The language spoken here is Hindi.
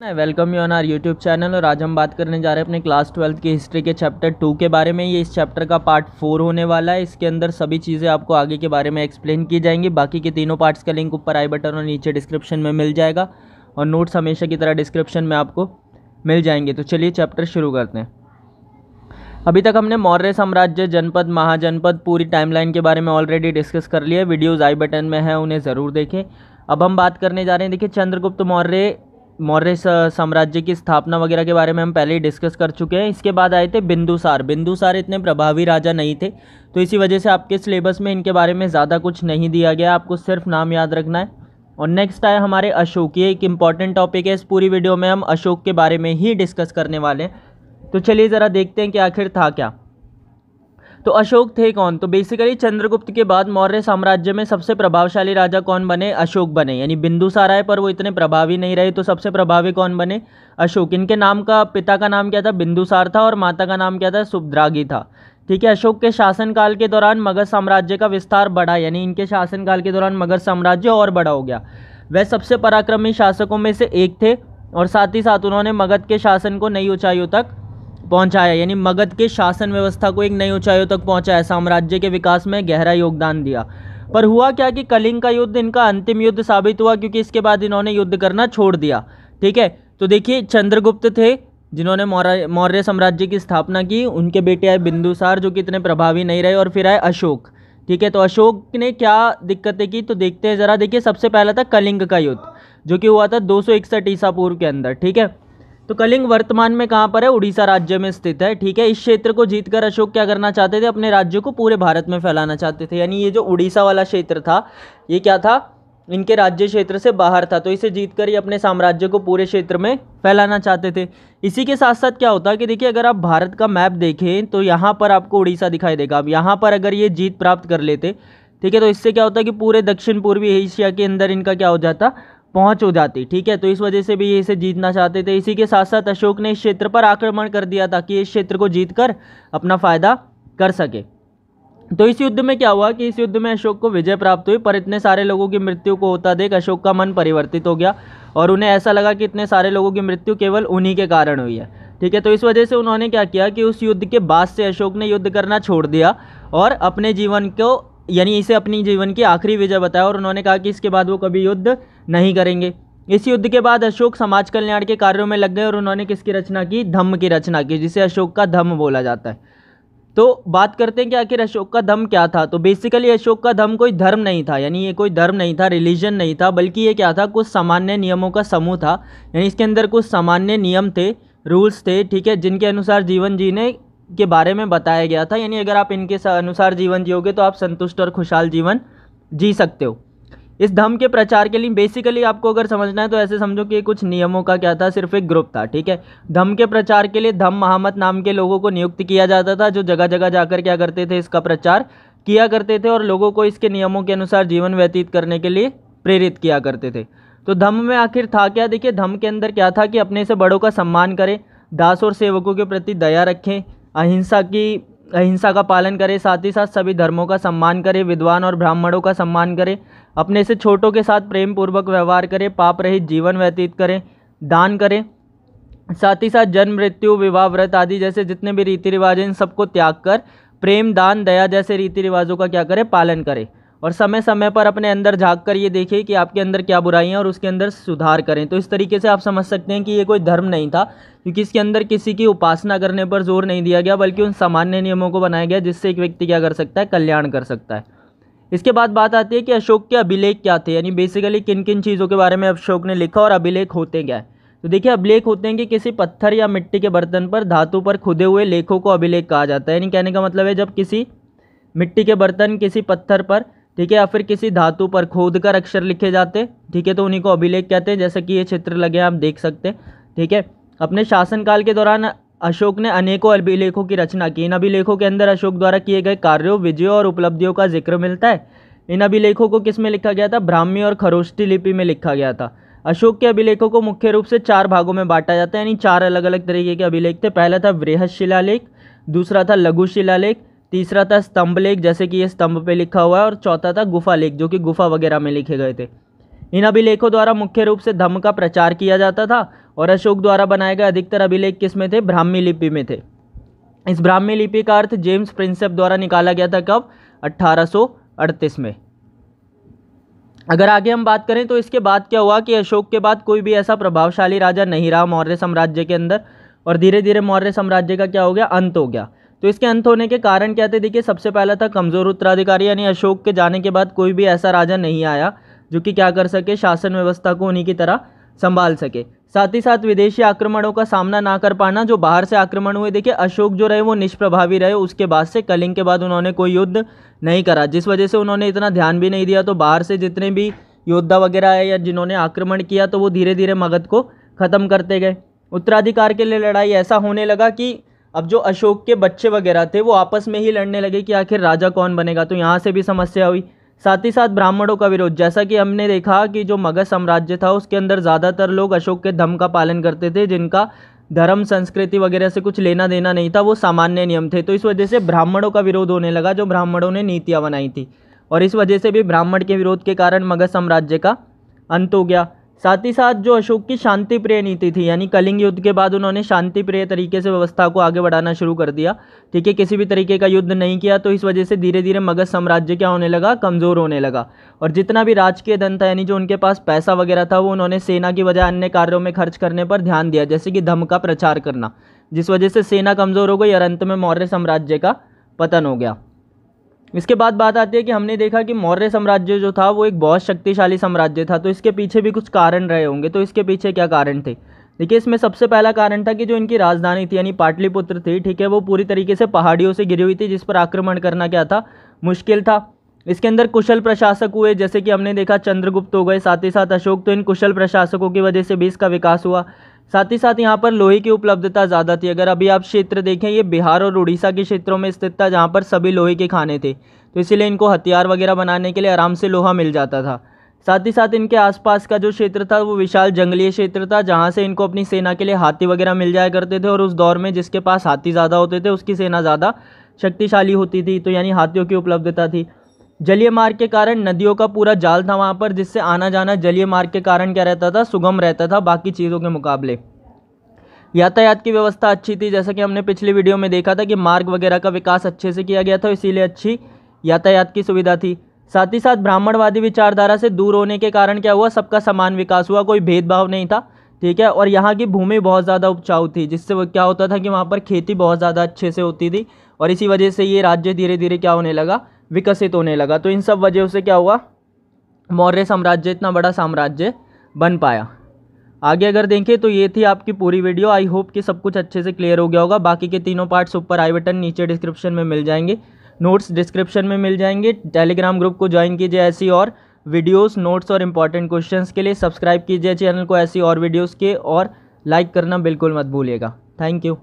Welcome you on our YouTube channel. और आज हम बात करने जा रहे हैं अपने क्लास 12th की हिस्ट्री के चैप्टर 2 के बारे में। ये इस चैप्टर का पार्ट 4 होने वाला है। इसके अंदर सभी चीज़ें आपको आगे के बारे में एक्सप्लेन की जाएंगी। बाकी के तीनों पार्ट्स का लिंक ऊपर आई बटन और नीचे डिस्क्रिप्शन में मिल जाएगा, और नोट्स हमेशा की तरह डिस्क्रिप्शन में आपको मिल जाएंगे। तो चलिए चैप्टर शुरू करते हैं। अभी तक हमने मौर्य साम्राज्य, जनपद, महाजनपद, पूरी टाइमलाइन के बारे में ऑलरेडी डिस्कस कर लिया है। वीडियोज़ आई बटन में है, उन्हें ज़रूर देखें। अब हम बात करने जा रहे हैं, देखिए चंद्रगुप्त मौर्य साम्राज्य की स्थापना वगैरह के बारे में हम पहले ही डिस्कस कर चुके हैं। इसके बाद आए थे बिंदुसार इतने प्रभावी राजा नहीं थे, तो इसी वजह से आपके सिलेबस में इनके बारे में ज़्यादा कुछ नहीं दिया गया, आपको सिर्फ नाम याद रखना है। और नेक्स्ट आए हमारे अशोक। ये एक इंपॉर्टेंट टॉपिक है, इस पूरी वीडियो में हम अशोक के बारे में ही डिस्कस करने वाले हैं। तो चलिए ज़रा देखते हैं कि आखिर था क्या। तो अशोक थे कौन? तो बेसिकली चंद्रगुप्त के बाद मौर्य साम्राज्य में सबसे प्रभावशाली राजा कौन बने? अशोक बने। यानी बिंदुसार आए पर वो इतने प्रभावी नहीं रहे, तो सबसे प्रभावी कौन बने? अशोक। इनके नाम का, पिता का नाम क्या था? बिंदुसार था, और माता का नाम क्या था? सुभद्रागी था। ठीक है। अशोक के शासनकाल के दौरान मगध साम्राज्य का विस्तार बढ़ा, यानी इनके शासनकाल के दौरान मगध साम्राज्य और बड़ा हो गया। वह सबसे पराक्रमी शासकों में से एक थे, और साथ ही साथ उन्होंने मगध के शासन को नई ऊंचाइयों तक पहुंचाया, यानी मगध के शासन व्यवस्था को एक नई ऊंचाइयों तक पहुंचाया, साम्राज्य के विकास में गहरा योगदान दिया। पर हुआ क्या कि कलिंग का युद्ध इनका अंतिम युद्ध साबित हुआ, क्योंकि इसके बाद इन्होंने युद्ध करना छोड़ दिया। ठीक है। तो देखिए चंद्रगुप्त थे जिन्होंने मौर्य साम्राज्य की स्थापना की, उनके बेटे आए बिंदुसार जो कि इतने प्रभावी नहीं रहे, और फिर आए अशोक। ठीक है। तो अशोक ने क्या दिक्कतें की, तो देखते हैं ज़रा। देखिए सबसे पहला था कलिंग का युद्ध, जो कि हुआ था 261 ईसा पूर्व के अंदर। ठीक है। तो कलिंग वर्तमान में कहाँ पर है? उड़ीसा राज्य में स्थित है। ठीक है। इस क्षेत्र को जीतकर अशोक क्या करना चाहते थे? अपने राज्य को पूरे भारत में फैलाना चाहते थे। यानी ये जो उड़ीसा वाला क्षेत्र था, ये क्या था? इनके राज्य क्षेत्र से बाहर था, तो इसे जीतकर ये अपने साम्राज्य को पूरे क्षेत्र में फैलाना चाहते थे। इसी के साथ साथ क्या होता है कि देखिए अगर आप भारत का मैप देखें तो यहाँ पर आपको उड़ीसा दिखाई देगा। अब यहाँ पर अगर ये जीत प्राप्त कर लेते, ठीक है, तो इससे क्या होता है कि पूरे दक्षिण पूर्वी एशिया के अंदर इनका क्या हो जाता? पहुंच हो जाती। ठीक है। तो इस वजह से भी ये इसे जीतना चाहते थे। इसी के साथ साथ अशोक ने इस क्षेत्र पर आक्रमण कर दिया ताकि इस क्षेत्र को जीतकर अपना फायदा कर सके। तो इस युद्ध में क्या हुआ कि इस युद्ध में अशोक को विजय प्राप्त हुई, पर इतने सारे लोगों की मृत्यु को होता देख अशोक का मन परिवर्तित हो गया, और उन्हें ऐसा लगा कि इतने सारे लोगों की मृत्यु केवल उन्हीं के कारण हुई है। ठीक है। तो इस वजह से उन्होंने क्या किया कि उस युद्ध के बाद से अशोक ने युद्ध करना छोड़ दिया, और अपने जीवन को, यानी इसे अपनी जीवन की आखिरी विजय बताया, और उन्होंने कहा कि इसके बाद वो कभी युद्ध नहीं करेंगे। इस युद्ध के बाद अशोक समाज कल्याण के कार्यों में लग गए, और उन्होंने किसकी रचना की? धम्म की रचना की, जिसे अशोक का धम्म बोला जाता है। तो बात करते हैं कि आखिर अशोक का धम्म क्या था। तो बेसिकली अशोक का धम्म कोई धर्म नहीं था, यानी ये कोई धर्म नहीं था, रिलीजन नहीं था, बल्कि ये क्या था? कुछ सामान्य नियमों का समूह था। यानी इसके अंदर कुछ सामान्य नियम थे, रूल्स थे, ठीक है, जिनके अनुसार जीवन जीने के बारे में बताया गया था। यानी अगर आप इनके अनुसार जीवन जियोगे तो आप संतुष्ट और खुशहाल जीवन जी सकते हो। इस धम्म के प्रचार के लिए बेसिकली आपको अगर समझना है तो ऐसे समझो कि कुछ नियमों का क्या था? सिर्फ एक ग्रुप था। ठीक है। धम्म के प्रचार के लिए धम्म महामत नाम के लोगों को नियुक्त किया जाता था, जो जगह जगह जाकर क्या करते थे? इसका प्रचार किया करते थे, और लोगों को इसके नियमों के अनुसार जीवन व्यतीत करने के लिए प्रेरित किया करते थे। तो धम्म में आखिर था क्या? देखिए धम्म के अंदर क्या था कि अपने से बड़ों का सम्मान करें, दास और सेवकों के प्रति दया रखें, अहिंसा का पालन करें, साथ ही साथ सभी धर्मों का सम्मान करें, विद्वान और ब्राह्मणों का सम्मान करें, अपने से छोटों के साथ प्रेम पूर्वक व्यवहार करें, पाप रहित जीवन व्यतीत करें, दान करें, साथ ही साथ जन्म, मृत्यु, विवाह, व्रत आदि जैसे जितने भी रीति रिवाज हैं इन सबको त्याग कर प्रेम, दान, दया जैसे रीति रिवाजों का क्या करें? पालन करें, और समय समय पर अपने अंदर झांक कर ये देखिए कि आपके अंदर क्या बुराई है और उसके अंदर सुधार करें। तो इस तरीके से आप समझ सकते हैं कि ये कोई धर्म नहीं था, क्योंकि इसके अंदर किसी की उपासना करने पर जोर नहीं दिया गया, बल्कि उन सामान्य नियमों को बनाया गया जिससे एक व्यक्ति क्या कर सकता है? कल्याण कर सकता है। इसके बाद बात आती है कि अशोक के अभिलेख क्या थे, यानी बेसिकली किन किन चीज़ों के बारे में अशोक ने लिखा, और अभिलेख होते क्या है। तो देखिए अभिलेख होते हैं कि किसी पत्थर या मिट्टी के बर्तन पर धातु पर खुदे हुए लेखों को अभिलेख कहा जाता है। यानी कहने का मतलब है जब किसी मिट्टी के बर्तन, किसी पत्थर पर, ठीक है, या फिर किसी धातु पर खोद कर अक्षर लिखे जाते, ठीक है, तो उन्हीं को अभिलेख कहते हैं। जैसे कि ये चित्र लगे आप देख सकते हैं। ठीक है। अपने शासनकाल के दौरान अशोक ने अनेकों अभिलेखों की रचना की। इन अभिलेखों के अंदर अशोक द्वारा किए गए कार्यों, विजयों और उपलब्धियों का जिक्र मिलता है। इन अभिलेखों को किस में लिखा गया था? ब्राह्मी और खरोष्ठी लिपि में लिखा गया था। अशोक के अभिलेखों को मुख्य रूप से 4 भागों में बांटा जाता है, यानी 4 अलग अलग तरीके के अभिलेख थे। पहला था वृहत शिलालेख, दूसरा था लघु शिलालेख, तीसरा था स्तंभ लेख, जैसे कि ये स्तंभ पे लिखा हुआ है, और चौथा था गुफा लेख, जो कि गुफा वगैरह में लिखे गए थे। इन अभिलेखों द्वारा मुख्य रूप से धम्म का प्रचार किया जाता था, और अशोक द्वारा बनाए गए अधिकतर अभिलेख किस में थे? ब्राह्मी लिपि में थे। इस ब्राह्मी लिपि का अर्थ जेम्स प्रिंसेप द्वारा निकाला गया था। कब? 1838 में। अगर आगे हम बात करें तो इसके बाद क्या हुआ कि अशोक के बाद कोई भी ऐसा प्रभावशाली राजा नहीं रहा मौर्य साम्राज्य के अंदर, और धीरे धीरे मौर्य साम्राज्य का क्या हो गया? अंत हो गया। तो इसके अंत होने के कारण क्या थे? देखिए, सबसे पहला था कमजोर उत्तराधिकारी, यानी अशोक के जाने के बाद कोई भी ऐसा राजा नहीं आया जो कि क्या कर सके? शासन व्यवस्था को उन्हीं की तरह संभाल सके। साथ ही साथ विदेशी आक्रमणों का सामना ना कर पाना, जो बाहर से आक्रमण हुए। देखिए, अशोक जो रहे वो निष्प्रभावी रहे। उसके बाद से कलिंग के बाद उन्होंने कोई युद्ध नहीं करा, जिस वजह से उन्होंने इतना ध्यान भी नहीं दिया। तो बाहर से जितने भी योद्धा वगैरह आए या जिन्होंने आक्रमण किया, तो वो धीरे धीरे मगध को खत्म करते गए। उत्तराधिकार के लिए लड़ाई ऐसा होने लगा कि अब जो अशोक के बच्चे वगैरह थे वो आपस में ही लड़ने लगे कि आखिर राजा कौन बनेगा। तो यहाँ से भी समस्या हुई। साथ ही साथ ब्राह्मणों का विरोध, जैसा कि हमने देखा कि जो मगध साम्राज्य था उसके अंदर ज़्यादातर लोग अशोक के धर्म का पालन करते थे, जिनका धर्म संस्कृति वगैरह से कुछ लेना देना नहीं था, वो सामान्य नियम थे। तो इस वजह से ब्राह्मणों का विरोध होने लगा, जो ब्राह्मणों ने नीतियाँ बनाई थी, और इस वजह से भी ब्राह्मण के विरोध के कारण मगध साम्राज्य का अंत हो गया। साथ ही साथ जो अशोक की शांति प्रिय नीति थी, यानी कलिंग युद्ध के बाद उन्होंने शांति प्रिय तरीके से व्यवस्था को आगे बढ़ाना शुरू कर दिया। ठीक है, किसी भी तरीके का युद्ध नहीं किया। तो इस वजह से धीरे धीरे मगध साम्राज्य क्या होने लगा? कमज़ोर होने लगा। और जितना भी राजकीय धन था, यानी जो उनके पास पैसा वगैरह था, वो उन्होंने सेना की बजाय अन्य कार्यों में खर्च करने पर ध्यान दिया, जैसे कि धर्म का प्रचार करना, जिस वजह से सेना कमज़ोर हो गई और अंत में मौर्य साम्राज्य का पतन हो गया। इसके बाद बात आती है कि हमने देखा कि मौर्य साम्राज्य जो था वो एक बहुत शक्तिशाली साम्राज्य था। तो इसके पीछे भी कुछ कारण रहे होंगे। तो इसके पीछे क्या कारण थे? देखिए, इसमें सबसे पहला कारण था कि जो इनकी राजधानी थी, यानी पाटलिपुत्र थी, ठीक है, वो पूरी तरीके से पहाड़ियों से घिरी हुई थी, जिस पर आक्रमण करना क्या था? मुश्किल था। इसके अंदर कुशल प्रशासक हुए, जैसे कि हमने देखा चंद्रगुप्त हो गए, साथ ही साथ अशोक। तो इन कुशल प्रशासकों की वजह से भी इसका विकास हुआ। साथ ही साथ यहाँ पर लोहे की उपलब्धता ज़्यादा थी। अगर अभी आप क्षेत्र देखें, ये बिहार और उड़ीसा के क्षेत्रों में स्थित था, जहाँ पर सभी लोहे के खाने थे। तो इसीलिए इनको हथियार वगैरह बनाने के लिए आराम से लोहा मिल जाता था। साथ ही साथ इनके आसपास का जो क्षेत्र था वो विशाल जंगलीय क्षेत्र था, जहाँ से इनको अपनी सेना के लिए हाथी वगैरह मिल जाया करते थे। और उस दौर में जिसके पास हाथी ज़्यादा होते थे उसकी सेना ज़्यादा शक्तिशाली होती थी। तो यानी हाथियों की उपलब्धता थी। जलीय मार्ग के कारण नदियों का पूरा जाल था वहाँ पर, जिससे आना जाना जलीय मार्ग के कारण क्या रहता था? सुगम रहता था बाकी चीज़ों के मुकाबले। यातायात की व्यवस्था अच्छी थी, जैसा कि हमने पिछली वीडियो में देखा था कि मार्ग वगैरह का विकास अच्छे से किया गया था, इसीलिए अच्छी यातायात की सुविधा थी। साथ ही साथ ब्राह्मणवादी विचारधारा से दूर होने के कारण क्या हुआ? सबका समान विकास हुआ, कोई भेदभाव नहीं था। ठीक है, और यहाँ की भूमि बहुत ज़्यादा उपजाऊ थी, जिससे वो क्या होता था कि वहाँ पर खेती बहुत ज़्यादा अच्छे से होती थी, और इसी वजह से ये राज्य धीरे धीरे क्या होने लगा? विकसित होने लगा। तो इन सब वजहों से क्या हुआ? मौर्य साम्राज्य इतना बड़ा साम्राज्य बन पाया। आगे अगर देखें तो ये थी आपकी पूरी वीडियो। आई होप कि सब कुछ अच्छे से क्लियर हो गया होगा। बाकी के तीनों पार्ट्स ऊपर आई बटन, नीचे डिस्क्रिप्शन में मिल जाएंगे, नोट्स डिस्क्रिप्शन में मिल जाएंगे। टेलीग्राम ग्रुप को ज्वाइन कीजिए ऐसी और वीडियोस, नोट्स और इंपॉर्टेंट क्वेश्चंस के लिए। सब्सक्राइब कीजिए चैनल को ऐसी और वीडियोस के, और लाइक करना बिल्कुल मत भूलिएगा। Thank you.